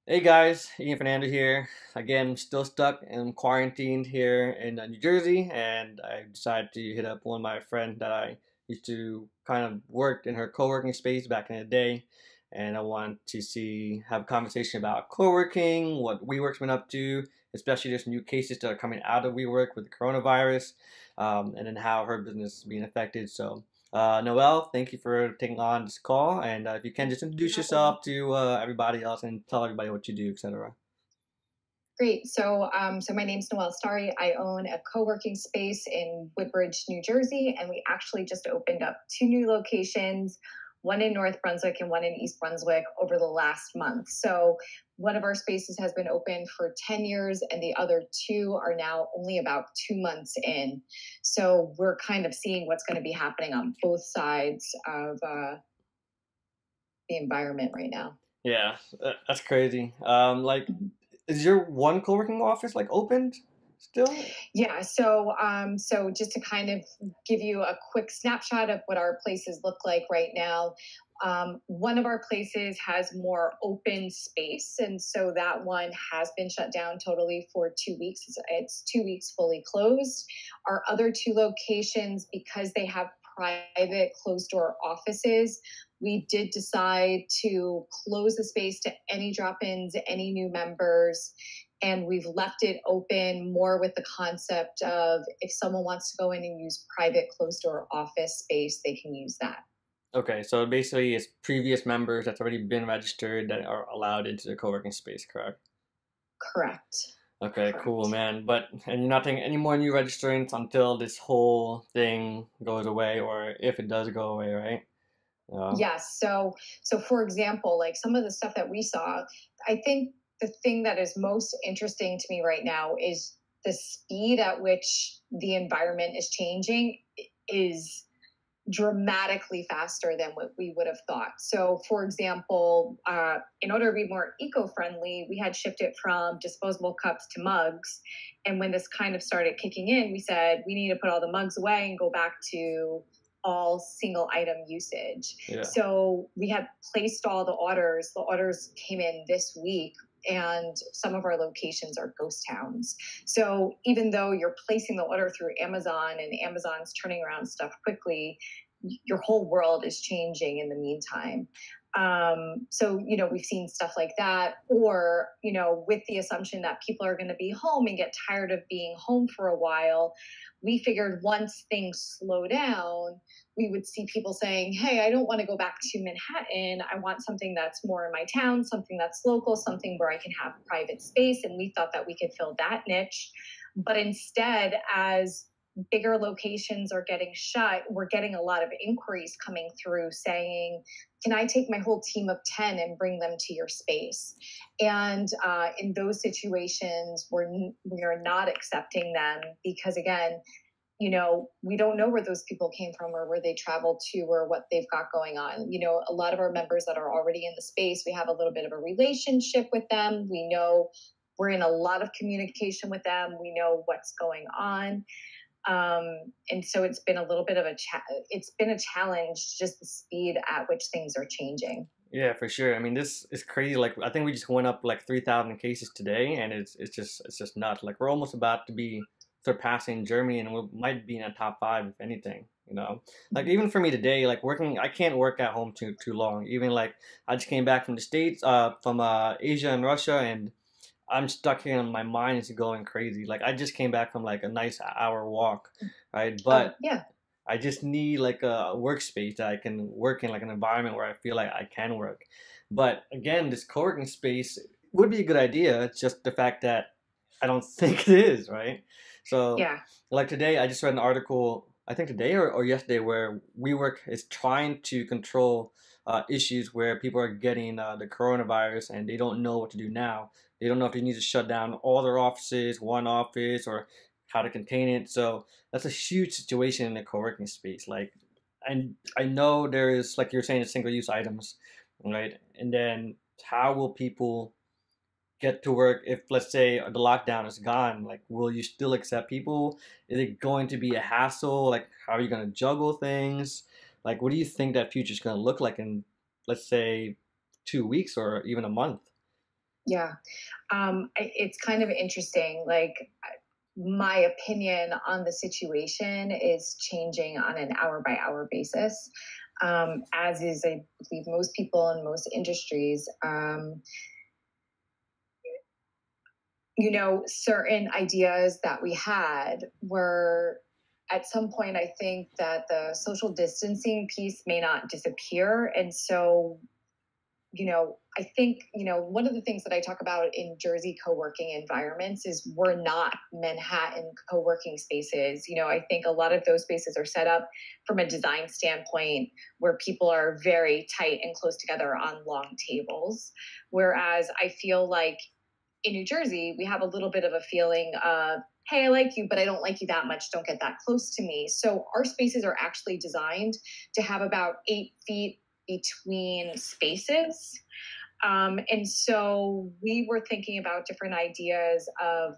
Hey guys, Ian Fernando here. Again, still stuck and quarantined here in New Jersey, and I decided to hit up one of my friends that I used to kind of worked in her co-working space back in the day, and I want to have a conversation about co-working, what WeWork's been up to, especially there's new cases that are coming out of WeWork with the coronavirus, and then how her business is being affected. Noelle, thank you for taking on this call. And if you can just introduce yourself to everybody else and tell everybody what you do, etc. Great. So my name's Noelle Stary. I own a co-working space in Woodbridge, New Jersey, and we actually just opened up two new locations, one in North Brunswick and one in East Brunswick over the last month. So one of our spaces has been open for 10 years, and the other two are now only about 2 months in. So we're kind of seeing what's going to be happening on both sides of the environment right now. Yeah, that's crazy. Is your one co-working office like opened still? Yeah, so just to kind of give you a quick snapshot of what our places look like right now. One of our places has more open space, and so that one has been shut down totally for 2 weeks. It's 2 weeks fully closed. Our other two locations, because they have private closed door offices, we did decide to close the space to any drop ins, any new members, and we've left it open more with the concept of if someone wants to go in and use private closed door office space, they can use that. Okay, so basically it's previous members that's already been registered that are allowed into the co-working space, correct? Correct. Okay, cool, Correct. man. And you're not taking any more new registrants until this whole thing goes away, or if it does go away, right? Yeah. Yes. So for example, like some of the stuff that we saw, I think the thing that is most interesting to me right now is the speed at which the environment is changing is dramatically faster than what we would have thought. So, for example, in order to be more eco friendly, we had shifted from disposable cups to mugs. And when this kind of started kicking in, we said we need to put all the mugs away and go back to all single item usage. Yeah. So, we had placed all the orders. The orders came in this week. And some of our locations are ghost towns. So even though you're placing the order through Amazon and Amazon's turning around stuff quickly, your whole world is changing in the meantime. So we've seen stuff like that, or with the assumption that people are going to be home and get tired of being home for a while, we figured once things slow down, we would see people saying, "Hey, I don't want to go back to Manhattan. I want something that's more in my town, something that's local, something where I can have private space." And we thought that we could fill that niche. But instead, as bigger locations are getting shut, we're getting a lot of inquiries coming through saying, "Can I take my whole team of 10 and bring them to your space?" And in those situations, we are not accepting them because, again, we don't know where those people came from or where they traveled to or what they've got going on. A lot of our members that are already in the space, we have a little bit of a relationship with them. We know we're in a lot of communication with them. We know what's going on. And so it's been a little bit of it's been a challenge, just the speed at which things are changing. Yeah, for sure. I mean, this is crazy. Like, I think we just went up like 3,000 cases today, and it's just nuts. Like, we're almost about to be surpassing Germany, and we might be in the top five if anything. Like even for me today, like working, I can't work at home too long. Even like I just came back from the States, from Asia and Russia, and I'm stuck here, and my mind is going crazy. Like I just came back from like a nice hour walk, right? Oh, But yeah. I just need like a workspace that I can work in, like an environment where I feel like I can work. But again, this co-working space would be a good idea. It's just the fact that I don't think it is, right? So, Yeah. like today, I just read an article, I think today or yesterday, where WeWork is trying to control issues where people are getting the coronavirus and they don't know what to do now. They don't know if they need to shut down all their offices, one office, or how to contain it. So that's a huge situation in the co-working space. Like, and I know there is, like you're saying, single-use items, right? And then how will people get to work if, let's say, the lockdown is gone? Like, will you still accept people? Is it going to be a hassle? Like, how are you going to juggle things? Like, what do you think that future is going to look like in, let's say, 2 weeks or even a month? Yeah. It's kind of interesting. Like, my opinion on the situation is changing on an hour by hour basis, as is, I believe, most people in most industries. Certain ideas that we had were, at some point, I think that the social distancing piece may not disappear. And so, I think, one of the things that I talk about in Jersey co-working environments is we're not Manhattan co-working spaces. I think a lot of those spaces are set up from a design standpoint where people are very tight and close together on long tables. Whereas I feel like in New Jersey, we have a little bit of a feeling of, hey, I like you, but I don't like you that much. Don't get that close to me. So our spaces are actually designed to have about 8 feet between spaces. And so we were thinking about different ideas of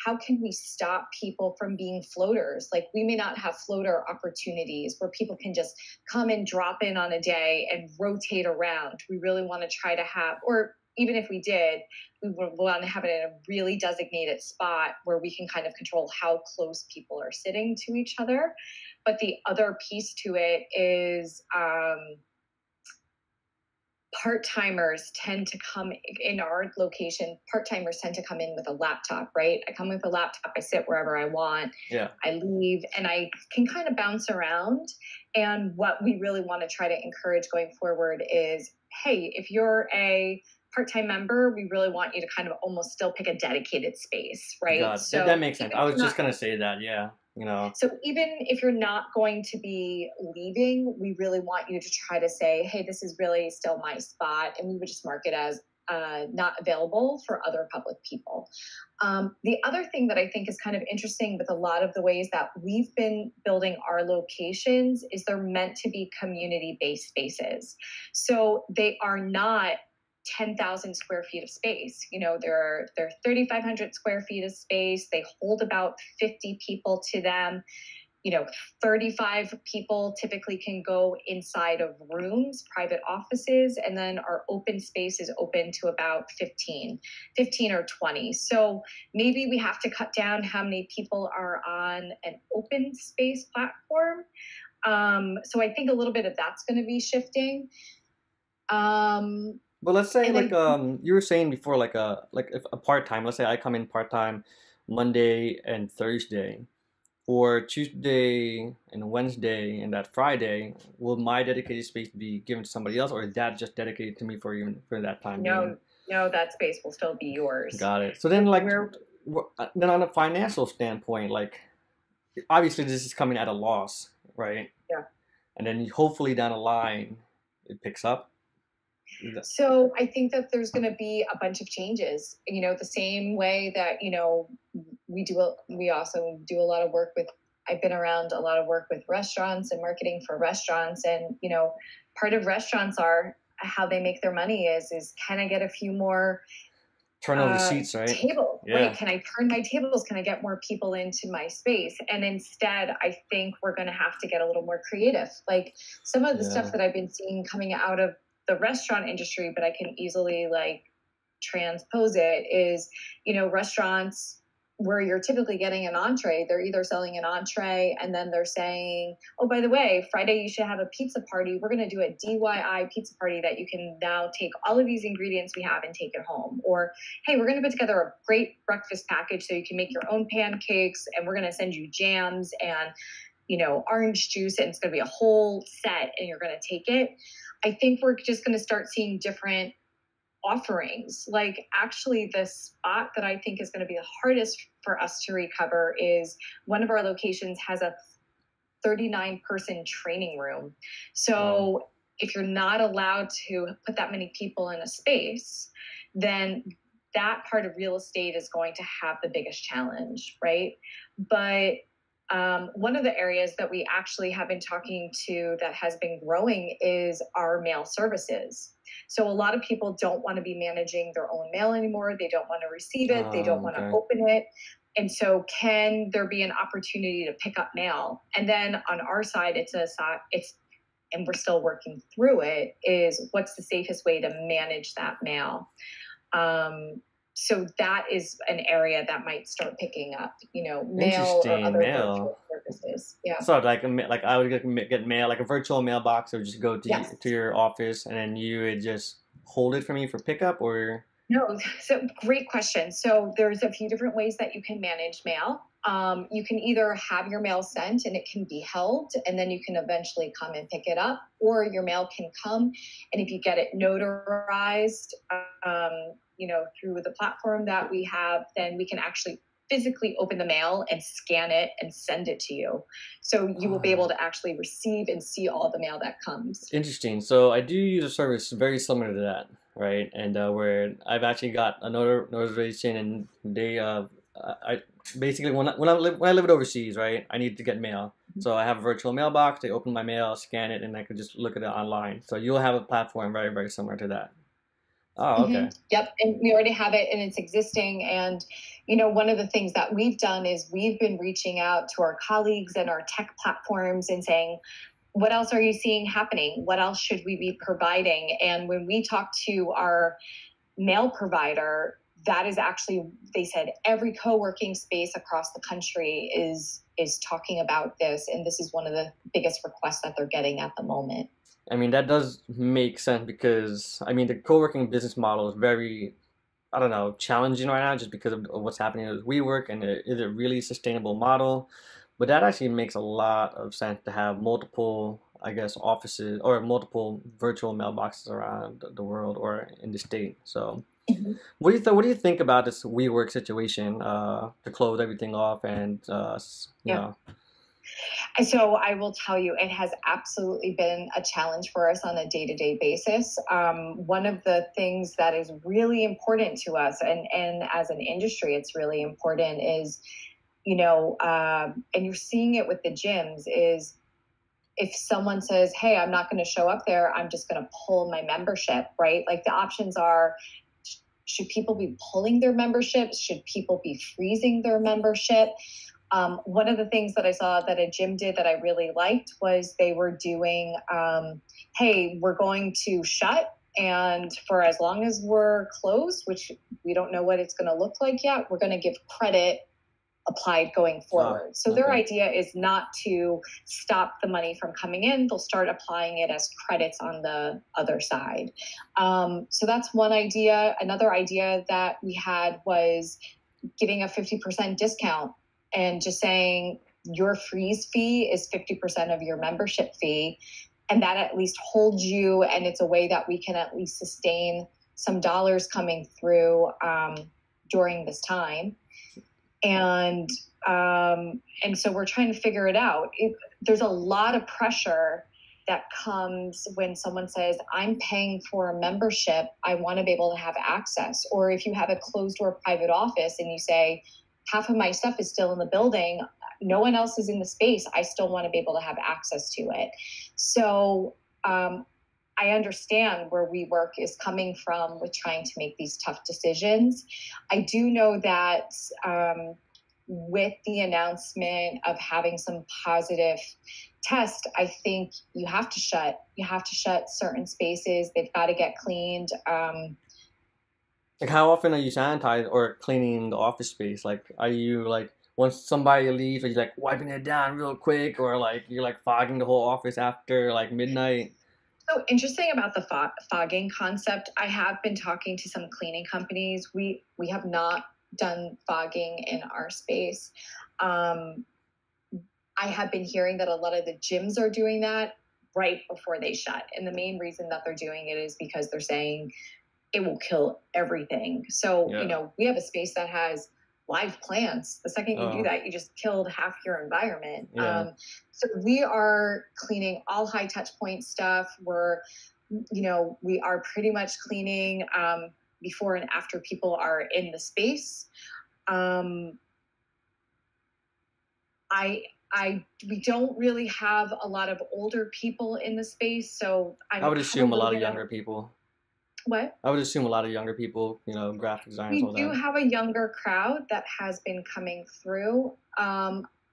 how can we stop people from being floaters? Like, we may not have floater opportunities where people can just come and drop in on a day and rotate around. We really want to try to have, or even if we did, we would want to have it in a really designated spot where we can kind of control how close people are sitting to each other. But the other piece to it is, part-timers tend to come in our location. Part-timers tend to come in with a laptop, right? I come with a laptop, I sit wherever I want, Yeah, I leave, and I can kind of bounce around. And what we really want to try to encourage going forward is, hey, if you're a part-time member, we really want you to kind of almost still pick a dedicated space, right? got it. That So makes sense. even I if was you're just not gonna say that. Yeah, so even if you're not going to be leaving, we really want you to try to say, hey, this is really still my spot. And we would just mark it as not available for other public people. The other thing that I think is kind of interesting with a lot of the ways that we've been building our locations is they're meant to be community-based spaces. So they are not 10,000 square feet of space. They're 3,500 square feet of space. They hold about 50 people to them. 35 people typically can go inside of rooms, private offices, and then our open space is open to about 15 or 20. So maybe we have to cut down how many people are on an open space platform. So I think a little bit of that's going to be shifting. but let's say And like then, you were saying before, like if a part time. Let's say I come in part time Monday and Thursday. For Tuesday and Wednesday and that Friday, will my dedicated space be given to somebody else, or is that just dedicated to me for even for that time being? no, no, that space will still be yours. Got it. So then, like, We're then on a financial standpoint, like, obviously this is coming at a loss, right? Yeah. And then hopefully down the line, it picks up. So I think that there's going to be a bunch of changes. The same way that we also do a lot of work with. I've been around a lot of work with restaurants and marketing for restaurants, and part of restaurants are how they make their money is can I get a few more Turnover the seats, right? tables, right? Yeah, Can I turn my tables? Can I get more people into my space? And instead, I think we're going to have to get a little more creative. Like, some of the stuff yeah. that I've been seeing coming out of the restaurant industry, but I can easily like transpose it is, restaurants where you're typically getting an entree, they're either selling an entree and then they're saying, oh, by the way, Friday you should have a pizza party. We're going to do a DIY pizza party that you can now take all of these ingredients we have and take it home. Or, hey, we're going to put together a great breakfast package so you can make your own pancakes, and we're going to send you jams and orange juice, and it's going to be a whole set and you're going to take it. I think we're just going to start seeing different offerings. Like, actually, the spot that I think is going to be the hardest for us to recover is one of our locations has a 39-person training room. Wow. So if you're not allowed to put that many people in a space, then that part of real estate is going to have the biggest challenge, right? But one of the areas that we actually have been talking to that has been growing is our mail services. So a lot of people don't want to be managing their own mail anymore. They don't want to receive it. They don't want to Okay. open it. And so can there be an opportunity to pick up mail? And then on our side, and we're still working through it, is what's the safest way to manage that mail? Um, so that is an area that might start picking up, mail or Interesting, other virtual mail. services. Yeah. So like like I would get mail, like a virtual mailbox, or just go to to Yes. your office and then you would just hold it for me for pickup, or No, so great question. So there's a few different ways that you can manage mail. You can either have your mail sent and it can be held, and then you can eventually come and pick it up, or your mail can come, and if you get it notarized, through the platform that we have, then we can actually physically open the mail and scan it and send it to you. So you will be able ah, to actually receive and see all the mail that comes. interesting. So I do use a service very similar to that, right? And where I've actually got a notarization, and they I basically when I lived overseas, right? I needed to get mail. So I have a virtual mailbox. They open my mail, scan it, and I could just look at it online. So you'll have a platform very similar to that. Oh, okay. Yep. And we already have it and it's existing. And, one of the things that we've done is we've been reaching out to our colleagues and our tech platforms and saying, what else are you seeing happening? What else should we be providing? And when we talk to our mail provider, that is actually, they said every co-working space across the country is talking about this, and this is one of the biggest requests that they're getting at the moment. I mean, that does make sense because I mean the co-working business model is very, I don't know, challenging right now just because of what's happening with WeWork, and is it really a sustainable model? But that actually makes a lot of sense to have multiple, I guess, offices or multiple virtual mailboxes around the world or in the state. So, what do you think about this WeWork situation to close everything off and you Yeah. know, So I will tell you, it has absolutely been a challenge for us on a day-to-day basis. One of the things that is really important to us, and as an industry, it's really important, is and you're seeing it with the gyms, is if someone says, "Hey, I'm not going to show up there, I'm just going to pull my membership," right? Like the options are. Should people be pulling their memberships? Should people be freezing their membership? One of the things that I saw that a gym did that I really liked was they were doing, hey, we're going to shut. And for as long as we're closed, which we don't know what it's going to look like yet, we're going to give credit applied going oh, forward. So their okay. idea is not to stop the money from coming in. They'll start applying it as credits on the other side. So that's one idea. Another idea that we had was giving a 50% discount and just saying your freeze fee is 50% of your membership fee. And that at least holds you. And it's a way that we can at least sustain some dollars coming through during this time. And and so we're trying to figure it out. There's a lot of pressure that comes when someone says, I'm paying for a membership, I want to be able to have access. Or if you have a closed door private office and you say, half of my stuff is still in the building, no one else is in the space, I still want to be able to have access to it. So I understand where WeWork is coming from with trying to make these tough decisions. I do know that with the announcement of having some positive test, I think you have to shut certain spaces. They've got to get cleaned. Like, how often are you sanitizing or cleaning the office space? Like, are you like once somebody leaves, are you like wiping it down real quick, or like you're like fogging the whole office after like midnight? So interesting about the fogging concept. I have been talking to some cleaning companies. We have not done fogging in our space. Um, I have been hearing that a lot of the gyms are doing that right before they shut, and the main reason that they're doing it is because they're saying it will kill everything. So Yeah. we have a space that has live plants. The second you do Oh, that, you just killed half your environment. yeah. So we are cleaning all high touch point stuff. We are pretty much cleaning before and after people are in the space. Um, I we don't really have a lot of older people in the space, so I I'm would have a assume a little lot of bit of younger people. what. I would assume a lot of younger people, graphic designers, We all do that. have a younger crowd that has been coming through.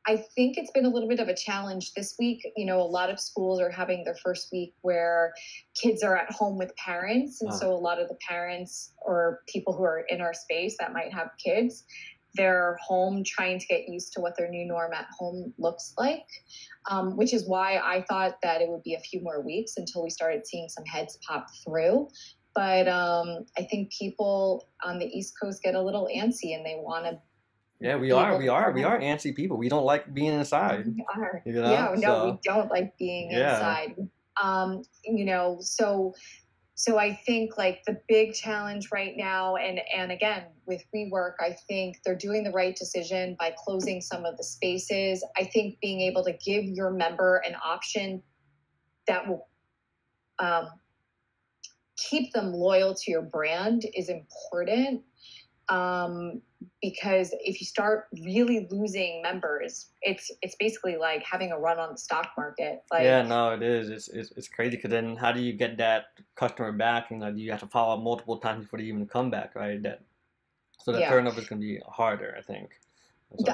I think it's been a little bit of a challenge this week. A lot of schools are having their first week where kids are at home with parents. And Uh, so a lot of the parents or people who are in our space that might have kids, they're home trying to get used to what their new norm at home looks like, which is why I thought that it would be a few more weeks until we started seeing some heads pop through. But I think people on the East Coast get a little antsy and they want to yeah, we be are, able we to are, go we home. are antsy people. We don't like being inside, We are. you know? Yeah, no, we So, don't like being yeah. inside. So I think like the big challenge right now, and again with WeWork, I think they're doing the right decision by closing some of the spaces. I think being able to give your member an option that will um, keep them loyal to your brand is important, um, because if you start really losing members, it's basically like having a run on the stock market. Like, Yeah, no, it is. It's crazy because then how do you get that customer back? You know, you have to follow up multiple times before they even come back, right? That so the yeah, turnover is going to be harder, I think.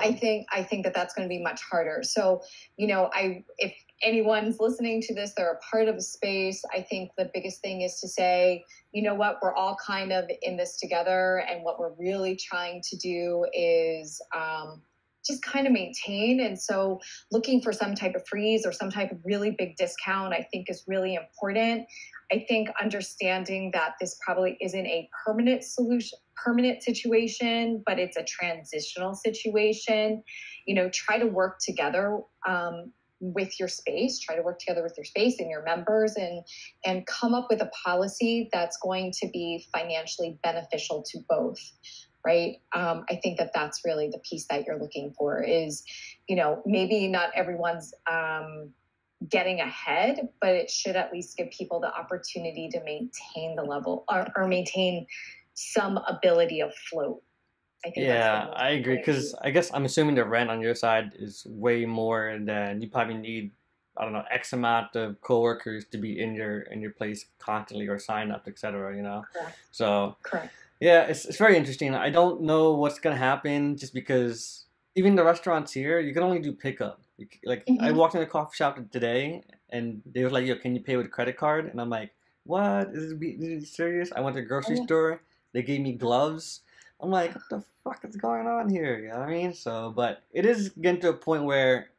I So, think I think that that's going to be much harder. So, I if anyone's listening to this, they're a part of a space. I think the biggest thing is to say, you know what, we're all kind of in this together, and what we're really trying to do is just kind of maintain. And so, looking for some type of freeze or some type of really big discount, I think is really important. I think understanding that this probably isn't a permanent situation, but it's a transitional situation. Try to work together with your space. Try to work together with your space and your members, and come up with a policy that's going to be financially beneficial to both. Right. I think that that's really the piece that you're looking for. Is maybe not everyone's getting ahead, but it should at least give people the opportunity to maintain the level, or maintain some ability of float. I think that's the yeah, most I agree important because piece. I guess I'm assuming the rent on your side is way more than you probably need. I don't know, X amount of coworkers to be in your place constantly or sign up, etc. You know, Correct. so Correct. yeah, it's very interesting. I don't know what's gonna happen just because even the restaurants here, you can only do pickup. Like I Mm-hmm. walked in a coffee shop today, and they were like, "Yo, can you pay with a credit card?" And I'm like, "What? Is this serious?" I went to the grocery Oh, store. They gave me gloves. I'm like, "What the fuck is going on here?" You know what I mean? So, but it is getting to a point where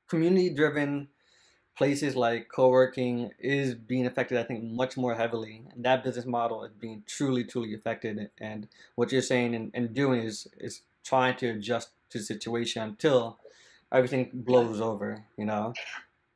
community-driven places like co-working is being affected, I think, much more heavily. And that business model is being truly, truly affected. And what you're saying and doing is trying to adjust to the situation until everything yeah. blows over, you know?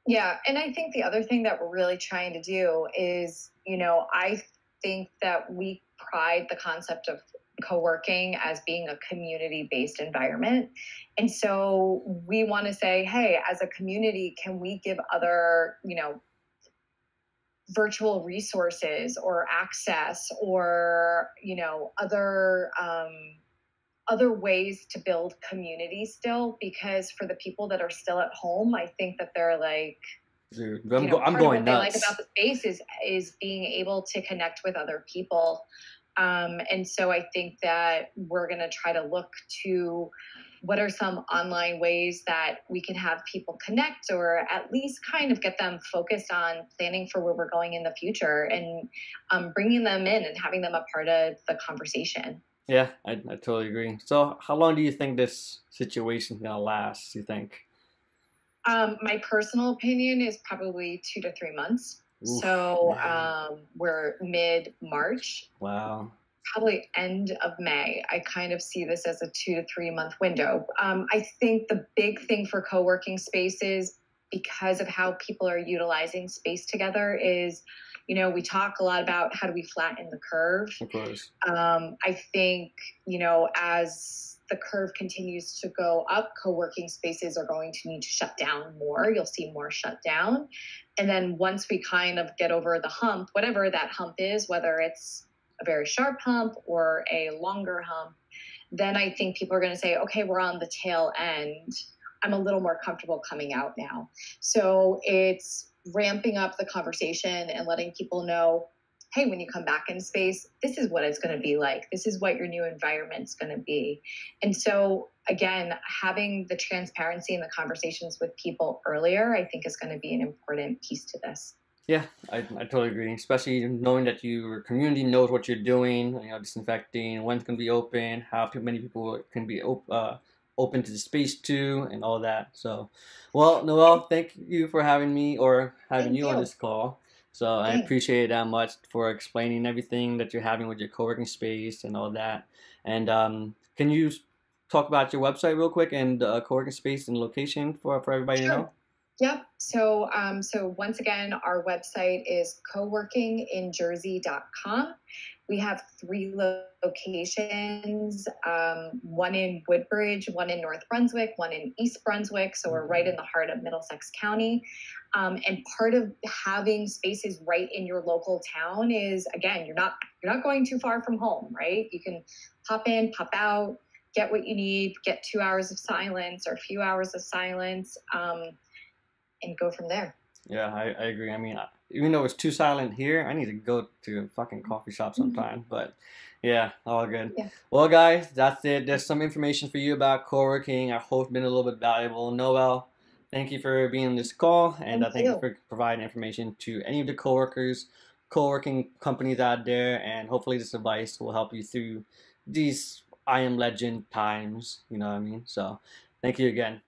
Yeah. And I think the other thing that we're really trying to do is, I think that we pride the concept of co-working as being a community-based environment. And so we want to say, hey, as a community, can we give other, virtual resources or access, or, other ways to build community still? Because for the people that are still at home, I think that they're like, Dude, I'm part of going what they like about nuts. the space is being able to connect with other people. And so I think that we're going to try to look to what are some online ways that we can have people connect, or at least kind of get them focused on planning for where we're going in the future, and bringing them in and having them a part of the conversation. Yeah, I totally agree. So how long do you think this situation's gonna last, you think? My personal opinion is probably 2 to 3 months. Oof, So man. we're mid March, Wow. probably end of May. I kind of see this as a 2 to 3 month window. I think the big thing for co working spaces, because of how people are utilizing space together, is we talk a lot about how do we flatten the curve. Of course. I think, as the curve continues to go up, co working spaces are going to need to shut down more. You'll see more shut down. And then once we kind of get over the hump, whatever that hump is, whether it's a very sharp hump or a longer hump, then I think people are going to say, okay, we're on the tail end. I'm a little more comfortable coming out now. So it's ramping up the conversation and letting people know hey, when you come back in space, this is what it's going to be like. This is what your new environment's going to be. And so, again, having the transparency and the conversations with people earlier, I think, is going to be an important piece to this. Yeah, I totally agree. Especially knowing that your community knows what you're doing, disinfecting, when it's going to be open, how many people can be open to the space too, and all that. So, well, Noel, thank you for having me or having Thank you on you. this call. So I Thanks. appreciate it that much for explaining everything that you're having with your co-working space and all that. And can you talk about your website real quick and co-working space and location for everybody to Sure. know? Yep. So once again, our website is coworkinginjersey.com. We have three locations, one in Woodbridge, one in North Brunswick, one in East Brunswick. So we're right in the heart of Middlesex County. And part of having spaces right in your local town is, again, you're not going too far from home, right? You can pop in, pop out, get what you need, get 2 hours of silence or a few hours of silence. And go from there. Yeah, I agree. I mean, even though it's too silent here, I need to go to a fucking coffee shop sometime. But yeah, all good. Yeah. Well, guys, that's it. There's some information for you about co-working. I hope it's been a little bit valuable. Noel, thank you for being on this call, and Thank thank you you. for providing information to any of the co-workers, co-working companies out there, and hopefully this advice will help you through these I am legend times. You know what I mean? So, thank you again.